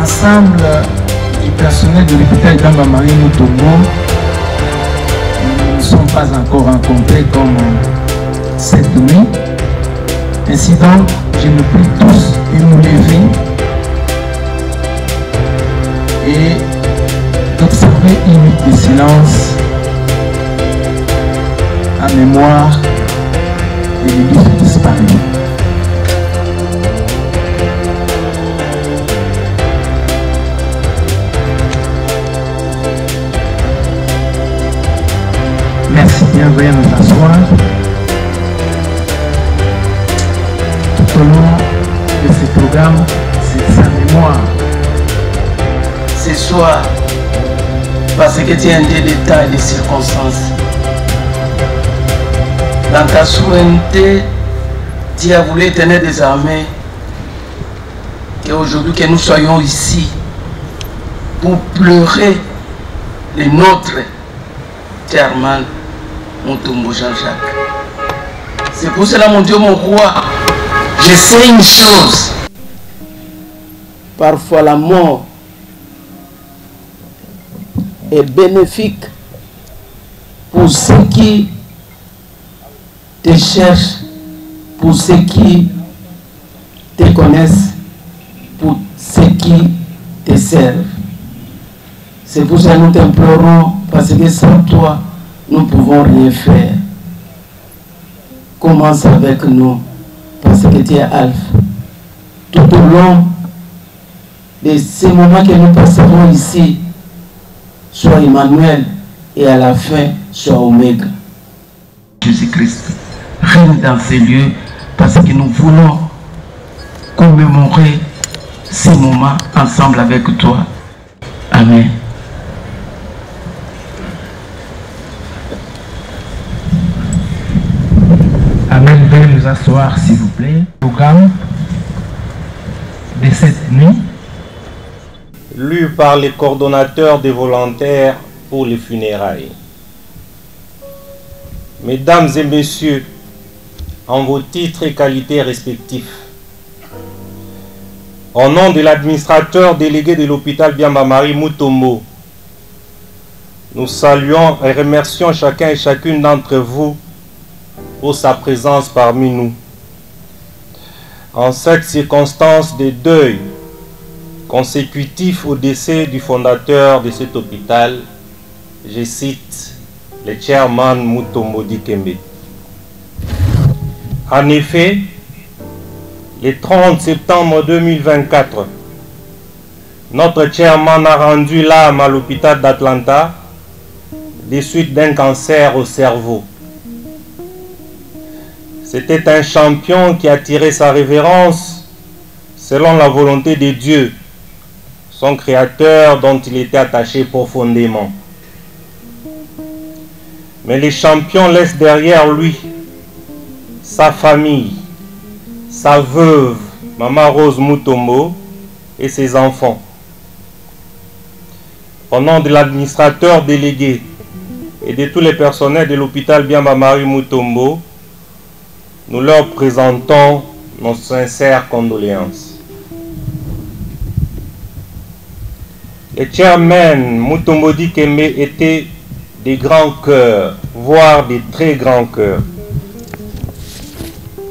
l'ensemble du personnel de l'hôpital Biamba Marie Mutombo, nous ne sommes pas encore rencontrés comme cette nuit. Ainsi donc, je nous prie tous de nous lever et d'observer une minute de silence en mémoire de l'illustre disparu. Merci bien, veuillez nous asseoir. Tout au long de ce programme, c'est sa mémoire. Ce soir, parce que tu as un détail des circonstances. Dans ta souveraineté, tu as voulu éternel des armées qu'aujourd'hui que nous soyons ici pour pleurer les nôtres, Chairman Mutombo Jean-Jacques. C'est pour cela, mon Dieu, mon roi, je sais une chose. Parfois la mort est bénéfique pour ceux qui te cherchent, pour ceux qui te connaissent, pour ceux qui te servent. C'est pour ça que nous t'implorons, parce que sans toi, nous ne pouvons rien faire. Commence avec nous, parce que tu es Alpha. Tout au long de ces moments que nous passerons ici, sois Emmanuel, et à la fin, sois Oméga. Jésus-Christ règne dans ces lieux parce que nous voulons commémorer ces moments ensemble avec toi. Amen. Amen. Veuillez nous asseoir, s'il vous plaît. Programme de cette nuit. Lu par les coordonnateurs des volontaires pour les funérailles. Mesdames et messieurs, en vos titres et qualités respectifs, au nom de l'administrateur délégué de l'hôpital Biamba Marie Mutombo, nous saluons et remercions chacun et chacune d'entre vous pour sa présence parmi nous. En cette circonstance de deuil consécutif au décès du fondateur de cet hôpital, je cite le chairman Mutombo Dikembe. En effet, le 30 septembre 2024, notre chairman a rendu l'âme à l'hôpital d'Atlanta des suites d'un cancer au cerveau. C'était un champion qui attirait sa révérence selon la volonté de Dieu, son créateur dont il était attaché profondément. Mais les champions laissent derrière lui sa famille, sa veuve, Maman Rose Mutombo, et ses enfants. Au nom de l'administrateur délégué et de tous les personnels de l'hôpital Biamba Marie Mutombo, nous leur présentons nos sincères condoléances. Le chairman Mutombo Dikembe était des grands cœurs, voire des très grands cœurs.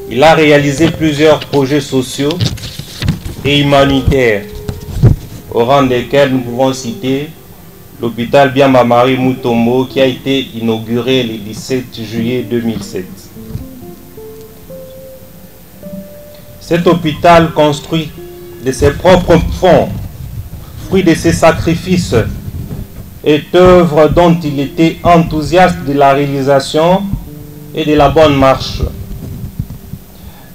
Il a réalisé plusieurs projets sociaux et humanitaires, au rang desquels nous pouvons citer l'hôpital Biamba Marie Mutombo qui a été inauguré le 17 juillet 2007. Cet hôpital construit de ses propres fonds, fruit de ses sacrifices, est œuvre dont il était enthousiaste de la réalisation et de la bonne marche.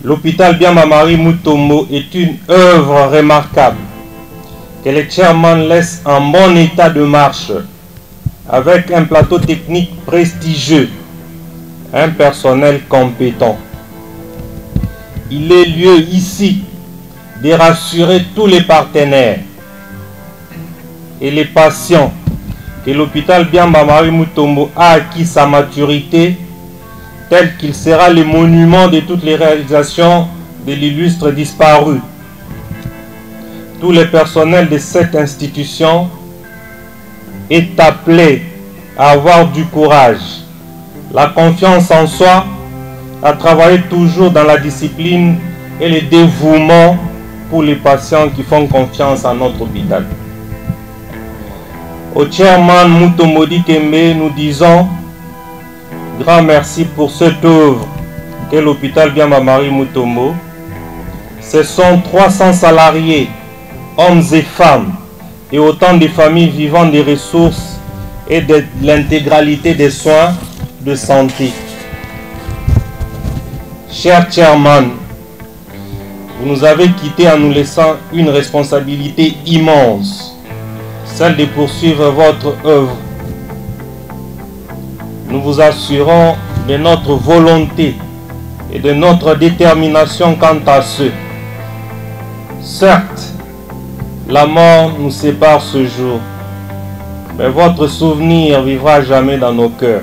L'hôpital Biamba Marie Mutombo est une œuvre remarquable que le chairman laisse en bon état de marche, avec un plateau technique prestigieux, un personnel compétent. Il est lieu ici de rassurer tous les partenaires et les patients que l'hôpital Biamba Marie Mutombo a acquis sa maturité, tel qu'il sera le monument de toutes les réalisations de l'illustre disparu. Tout le personnel de cette institution est appelé à avoir du courage, la confiance en soi, à travailler toujours dans la discipline et le dévouement pour les patients qui font confiance à notre hôpital. Au chairman Mutombo Dikembe, nous disons grand merci pour cette œuvre qu'est l'hôpital Biamba Marie Mutombo. Ce sont 300 salariés, hommes et femmes, et autant de familles vivant des ressources et de l'intégralité des soins de santé. Cher chairman, vous nous avez quittés en nous laissant une responsabilité immense, celle de poursuivre votre œuvre. Nous vous assurons de notre volonté et de notre détermination quant à ce. Certes, la mort nous sépare ce jour, mais votre souvenir vivra jamais dans nos cœurs.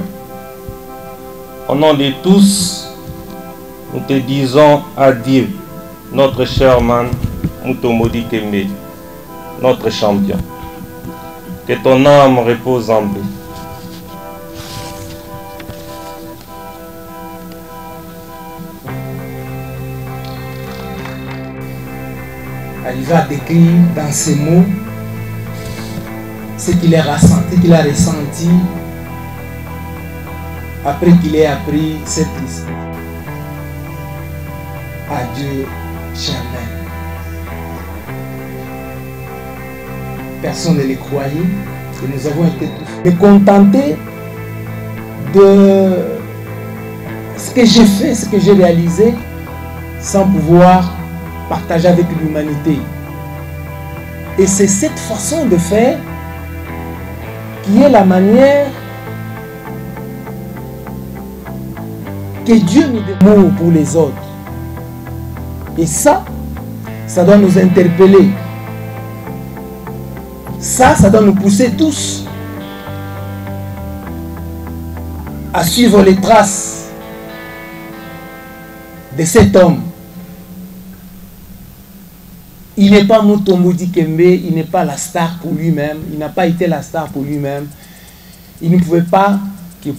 Au nom de tous, nous te disons adieu, notre cher man Mutombo Dikembe, notre champion. Que ton âme repose en paix. Il va décrire dans ces mots ce qu'il a ressenti après qu'il ait appris cette histoire. Adieu, Germain. Personne ne les croyait et nous avons été tous mécontentés de ce que j'ai fait, ce que j'ai réalisé, sans pouvoir partager avec l'humanité. Et c'est cette façon de faire qui est la manière que Dieu nous donne pour les autres. Et ça doit nous interpeller. Ça doit nous pousser tous à suivre les traces de cet homme. Il n'est pas Mutombo Dikembe, il n'est pas la star pour lui-même, il n'a pas été la star pour lui-même. Il ne pouvait pas que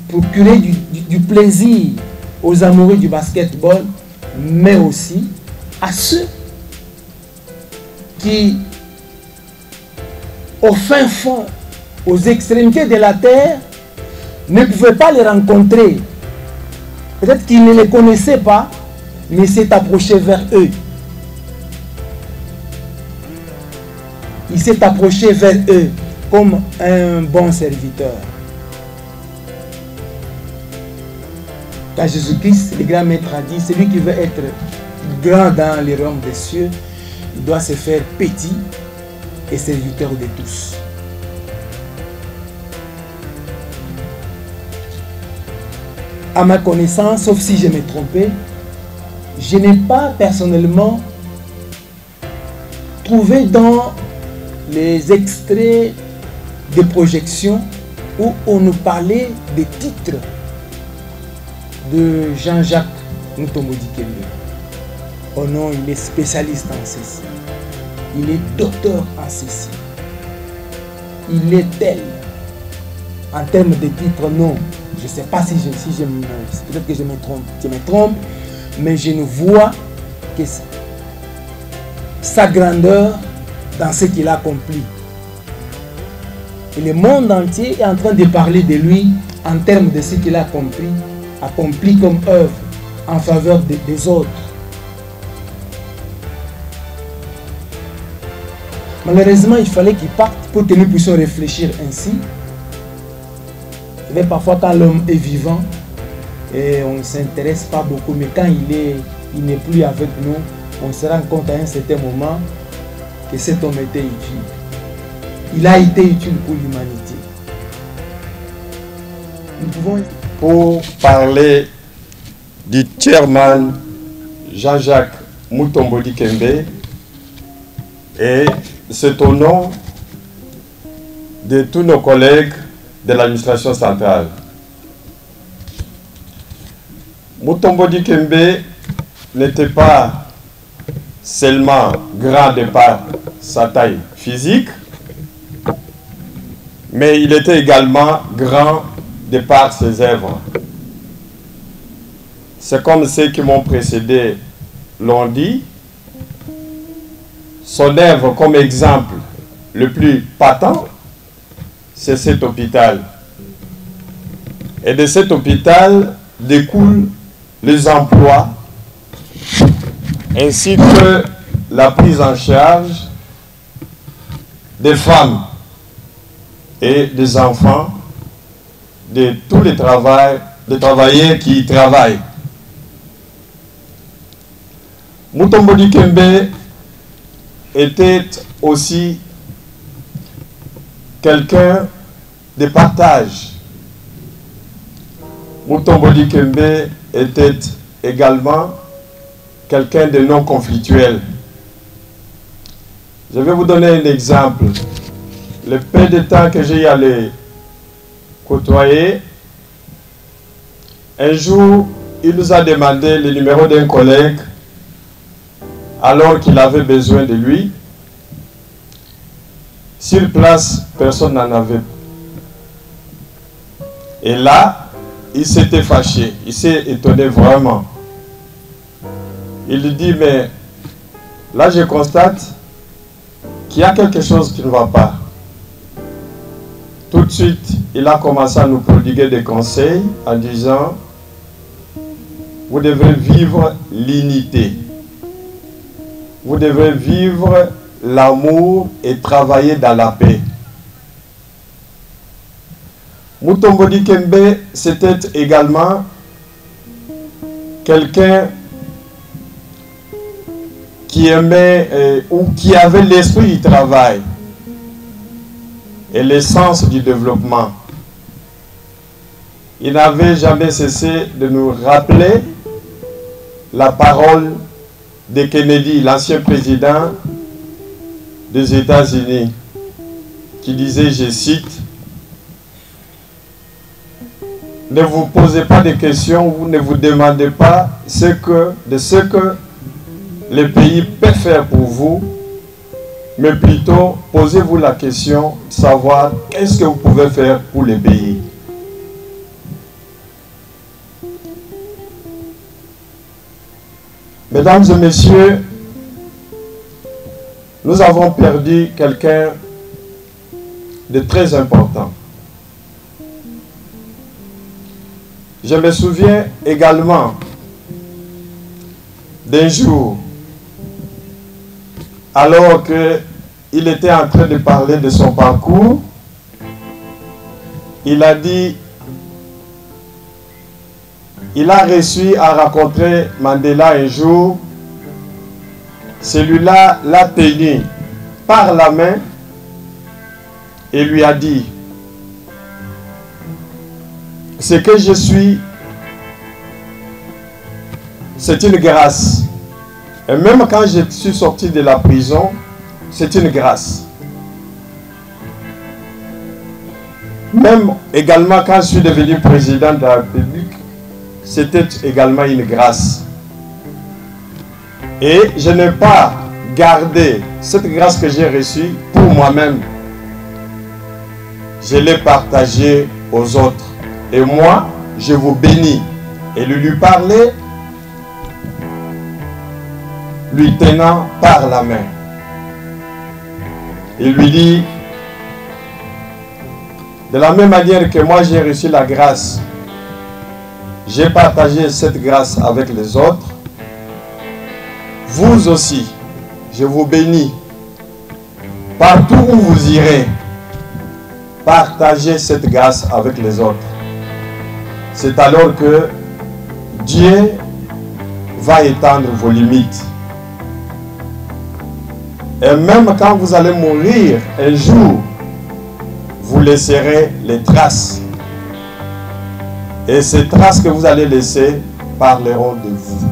procurer du plaisir aux amoureux du basketball, mais aussi à ceux qui, au fin fond, aux extrémités de la terre, ne pouvaient pas les rencontrer. Peut-être qu'il ne les connaissait pas, mais s'est approché vers eux. Il s'est approché vers eux comme un bon serviteur. Car Jésus-Christ, le grand maître, a dit, celui qui veut être grand dans les royaumes des cieux, il doit se faire petit et serviteur de tous. À ma connaissance, sauf si je me trompais, je n'ai pas personnellement trouvé dans les extraits de projection où on nous parlait des titres de Jean-Jacques Mutombo Dikembe. Oh non, il est spécialiste en ceci. Il est docteur en ceci. Il est tel. En termes de titres, non. Je ne sais pas si je me... Peut-être que je me trompe. Je me trompe, mais je ne vois que sa grandeur dans ce qu'il a accompli. Et le monde entier est en train de parler de lui en termes de ce qu'il a accompli comme œuvre en faveur des autres. Malheureusement, il fallait qu'il parte pour que nous puissions réfléchir ainsi. Mais parfois, quand l'homme est vivant, et on ne s'intéresse pas beaucoup, mais quand il n'est plus avec nous, on se rend compte à un certain moment que cet homme était utile. Il a été utile pour l'humanité. Nous pouvons... Pour parler du chairman Jean-Jacques Mutombo Dikembe, et c'est au nom de tous nos collègues de l'administration centrale. Mutombo Dikembe n'était pas seulement grand de par sa taille physique, mais il était également grand de par ses œuvres. C'est comme ceux qui m'ont précédé l'ont dit, son œuvre comme exemple le plus patent, c'est cet hôpital. Et de cet hôpital découlent les emplois ainsi que la prise en charge des femmes et des enfants, de tous les travailleurs qui y travaillent. Mutombo Dikembe était aussi quelqu'un de partage. Mutombo Dikembe était également quelqu'un de non conflictuel. Je vais vous donner un exemple. Le peu de temps que j'ai allé côtoyer, un jour, il nous a demandé le numéro d'un collègue alors qu'il avait besoin de lui. Sur place, personne n'en avait. Et là, il s'était fâché, il s'est étonné vraiment. Il lui dit, mais là je constate qu'il y a quelque chose qui ne va pas. Tout de suite, il a commencé à nous prodiguer des conseils en disant, vous devez vivre l'unité. Vous devez vivre l'amour et travailler dans la paix. Mutombo Dikembe, c'était également quelqu'un qui aimait ou qui avait l'esprit du travail et l'essence du développement. Il n'avait jamais cessé de nous rappeler la parole de Kennedy, l'ancien président des États-Unis, qui disait, je cite, « Ne vous posez pas de questions, vous ne vous demandez pas de ce que le pays peut faire pour vous, mais plutôt posez-vous la question de savoir qu'est-ce que vous pouvez faire pour le pays. » Mesdames et messieurs, nous avons perdu quelqu'un de très important. Je me souviens également d'un jour, alors qu'il était en train de parler de son parcours, il a dit, il a réussi à rencontrer Mandela un jour. Celui-là l'a tenu par la main et lui a dit, ce que je suis, c'est une grâce. Et même quand je suis sorti de la prison, c'est une grâce. Même également quand je suis devenu président de la République, c'était également une grâce. Et je n'ai pas gardé cette grâce que j'ai reçue pour moi-même. Je l'ai partagée aux autres. Et moi, je vous bénis. Et lui parlait, lui tenant par la main. Il lui dit, de la même manière que moi j'ai reçu la grâce, j'ai partagé cette grâce avec les autres, vous aussi, je vous bénis. Partout où vous irez, partagez cette grâce avec les autres. C'est alors que Dieu va étendre vos limites. Et même quand vous allez mourir un jour, vous laisserez les traces. Et ces traces que vous allez laisser parleront de vous.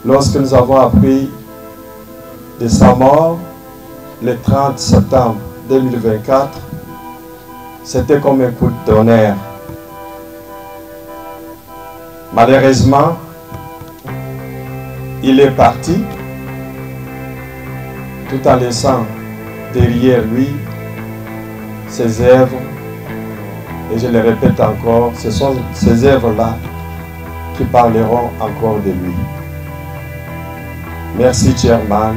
Lorsque nous avons appris de sa mort, le 30 septembre 2024, c'était comme un coup de tonnerre. Malheureusement, il est parti, tout en laissant derrière lui ses œuvres. Et je le répète encore, ce sont ces œuvres-là qui parleront encore de lui. Merci, Chairman,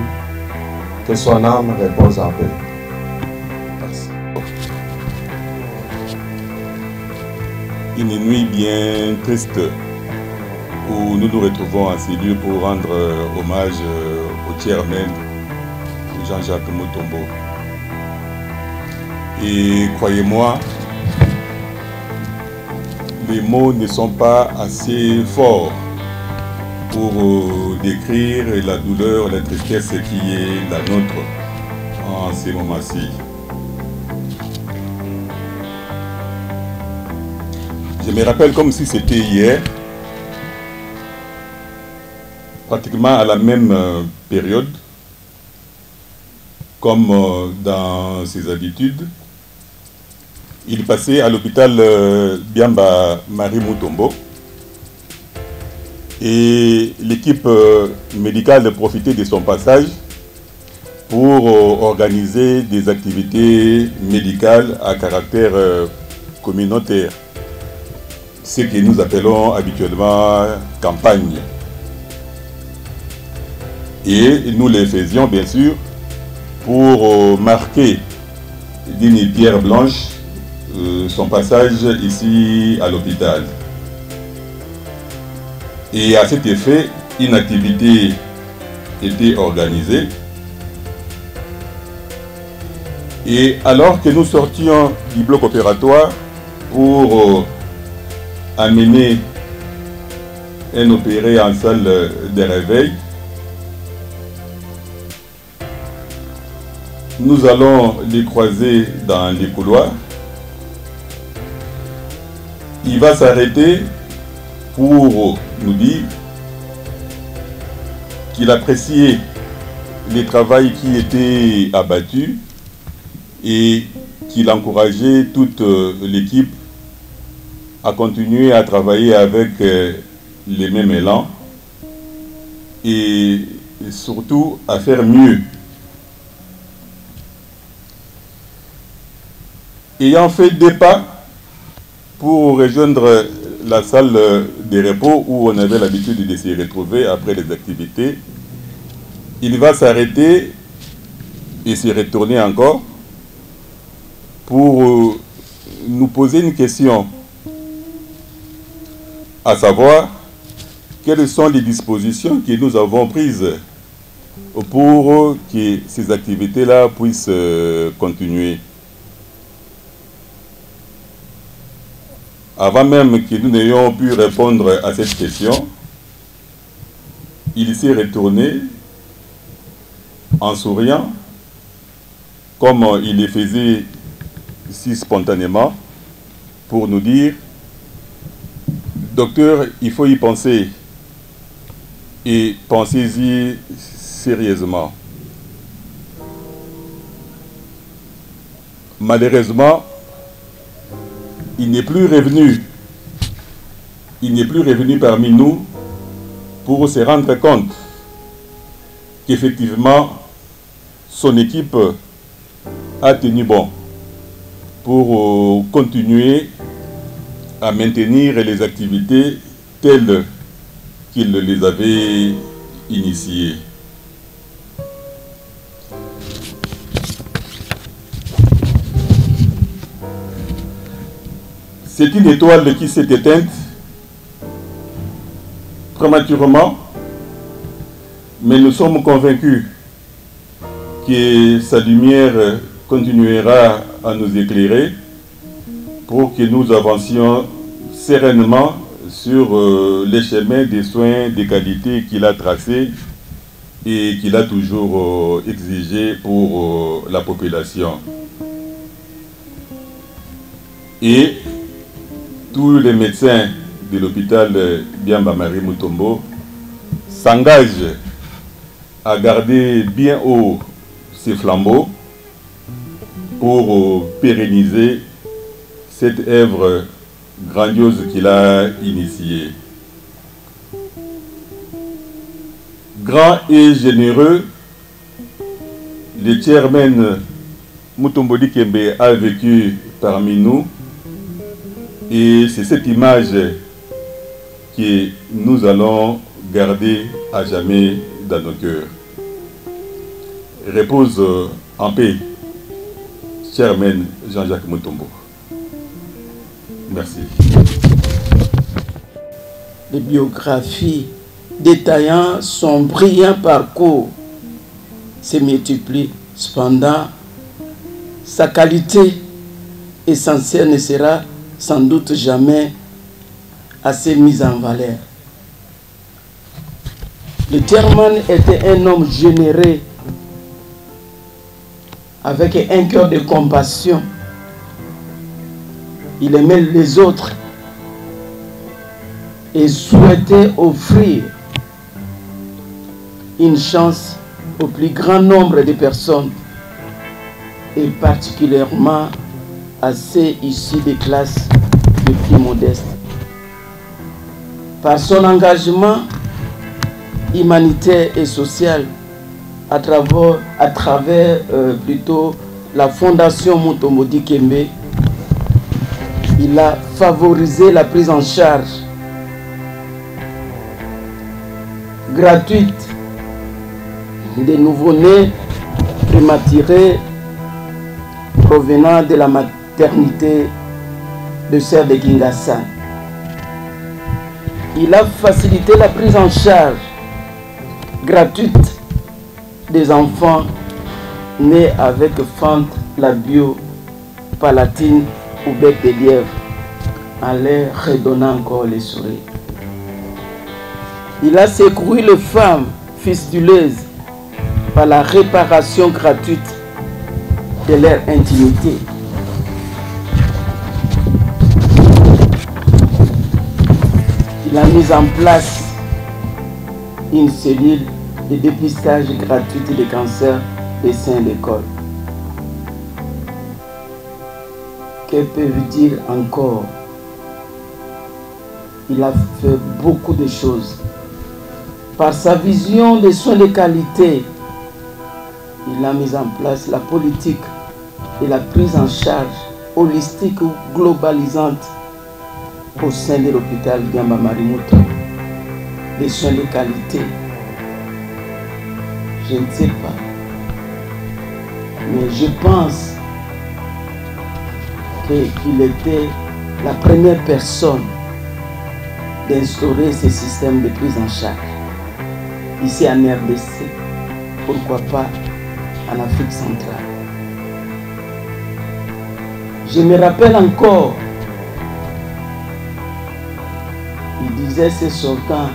que son âme repose en paix. Merci. Une nuit bien triste où nous nous retrouvons en ces lieux pour rendre hommage au chairman Jean-Jacques Mutombo. Et croyez-moi, les mots ne sont pas assez forts pour décrire la douleur, la tristesse qui est la nôtre en ces moments-ci. Je me rappelle comme si c'était hier, pratiquement à la même période, comme dans ses habitudes. Il passait à l'hôpital Biamba Marie Mutombo et l'équipe médicale profitait de son passage pour organiser des activités médicales à caractère communautaire, ce que nous appelons habituellement campagne. Et nous les faisions bien sûr pour marquer d'une pierre blanche son passage ici à l'hôpital. Et à cet effet, une activité était organisée. Et alors que nous sortions du bloc opératoire pour amener un opéré en salle de réveil, nous allons les croiser dans les couloirs. Il va s'arrêter pour nous dire qu'il appréciait le travail qui était abattu et qu'il encourageait toute l'équipe à continuer à travailler avec les mêmes élans et surtout à faire mieux. Ayant fait des pas pour rejoindre la salle de repos où on avait l'habitude de se retrouver après les activités, il va s'arrêter et se retourner encore pour nous poser une question, à savoir quelles sont les dispositions que nous avons prises pour que ces activités-là puissent continuer. Avant même que nous n'ayons pu répondre à cette question, il s'est retourné en souriant, comme il le faisait si spontanément, pour nous dire « Docteur, il faut y penser, et pensez-y sérieusement. » Malheureusement, il n'est plus revenu parmi nous pour se rendre compte qu'effectivement son équipe a tenu bon pour continuer à maintenir les activités telles qu'il les avait initiées. C'est une étoile qui s'est éteinte prématurément, mais nous sommes convaincus que sa lumière continuera à nous éclairer pour que nous avancions sereinement sur les chemins des soins de qualité qu'il a tracés et qu'il a toujours exigé pour la population. Et tous les médecins de l'hôpital Biamba Marie Mutombo s'engagent à garder bien haut ces flambeaux pour pérenniser cette œuvre grandiose qu'il a initiée. grand et généreux, le chairman Mutombo Dikembe a vécu parmi nous. Et c'est cette image que nous allons garder à jamais dans nos cœurs. Repose en paix, chairman Jean-Jacques Mutombo. Merci. Les biographies détaillant son brillant parcours se multiplient. Cependant, sa qualité essentielle ne sera sans doute jamais assez mise en valeur. Le chairman était un homme généreux, avec un cœur de compassion. Il aimait les autres et souhaitait offrir une chance au plus grand nombre de personnes, et particulièrement à ceux issus des classes les plus modestes. Par son engagement humanitaire et social, à travers plutôt la Fondation Mutombo Dikembe, il a favorisé la prise en charge gratuite des nouveau-nés prématurés provenant de la maternité de Sœur de Kingassan. Il a facilité la prise en charge gratuite des enfants nés avec fente labio-palatine ou bec de lièvre, en leur redonnant encore les sourires. Il a secouru les femmes fistuleuses par la réparation gratuite de leur intimité. Il a mis en place une cellule de dépistage gratuit des cancers des seins de col. Que peut-vous dire encore? Il a fait beaucoup de choses. Par sa vision des soins de qualité, il a mis en place la politique de la prise en charge holistique ou globalisante au sein de l'hôpital Gamba Marimuto. Des soins de qualité. Je ne sais pas. Mais je pense qu'il était la première personne d'instaurer ce système de prise en charge. Ici en RDC, pourquoi pas en Afrique centrale. Je me rappelle encore, il disait ce slogan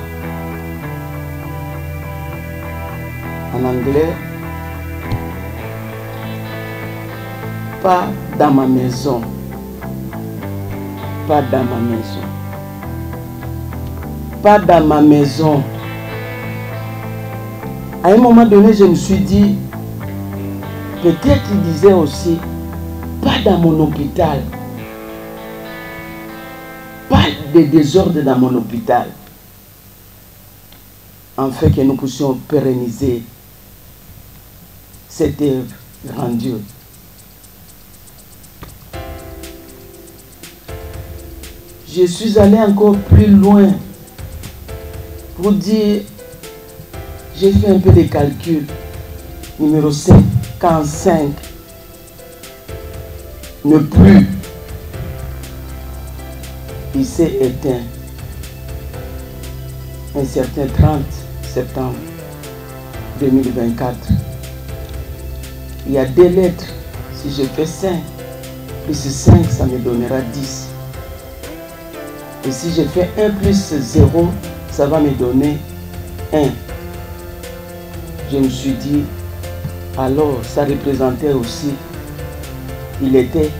en anglais: pas dans ma maison, pas dans ma maison, pas dans ma maison. À un moment donné, je me suis dit, peut-être qu'il disait aussi, pas dans mon hôpital, pas de désordre dans mon hôpital, afin que nous puissions pérenniser cette œuvre grandiose. Je suis allé encore plus loin pour dire, j'ai fait un peu de calcul. Numéro 55 ne plus. Il s'est éteint un certain 30 septembre 2024. Il y a 2 lettres. Si je fais 5 plus 5, ça me donnera 10. Et si je fais 1 plus 0, ça va me donner 1. Je me suis dit, alors ça représentait aussi, il était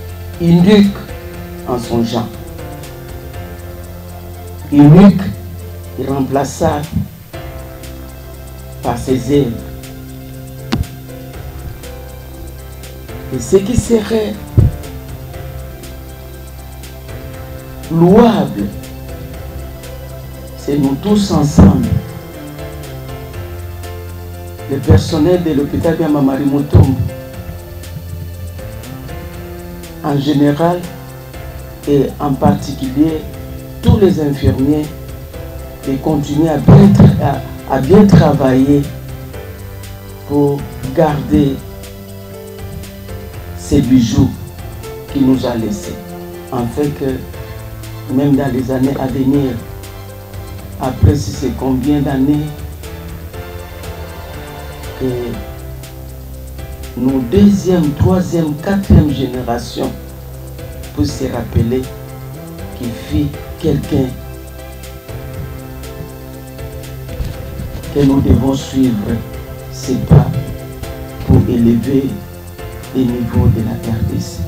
unique en son genre. Unique, irremplaçable par ses œuvres. Et ce qui serait louable, c'est nous tous ensemble le personnel de l'hôpital Biamamari Mutombo, en général et en particulier tous les infirmiers, de continuer à bien travailler pour garder ces bijoux qu'il nous a laissés, afin que même dans les années à venir, après si c'est combien d'années, que nos deuxième, troisième, quatrième générations puissent se rappeler qu'il fut quelqu'un que nous devons suivre ses pas pour élever les niveaux de la RDC.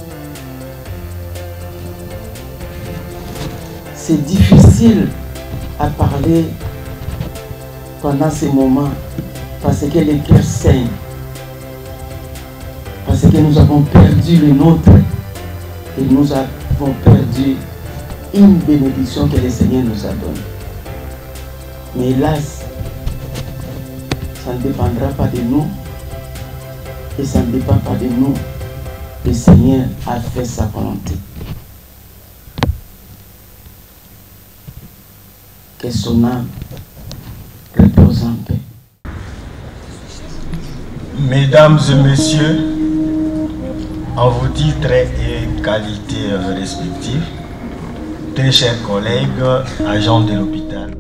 C'est difficile à parler pendant ces moments parce que les cœurs saignent, parce que nous avons perdu le nôtre et nous avons perdu une bénédiction que le Seigneur nous a donnée. Mais hélas, ça ne dépendra pas de nous et ça ne dépend pas de nous. Le Seigneur a fait sa volonté. Que son âme repose en paix. Mesdames et messieurs, en vos titres et qualités respectives, très chers collègues, agents de l'hôpital,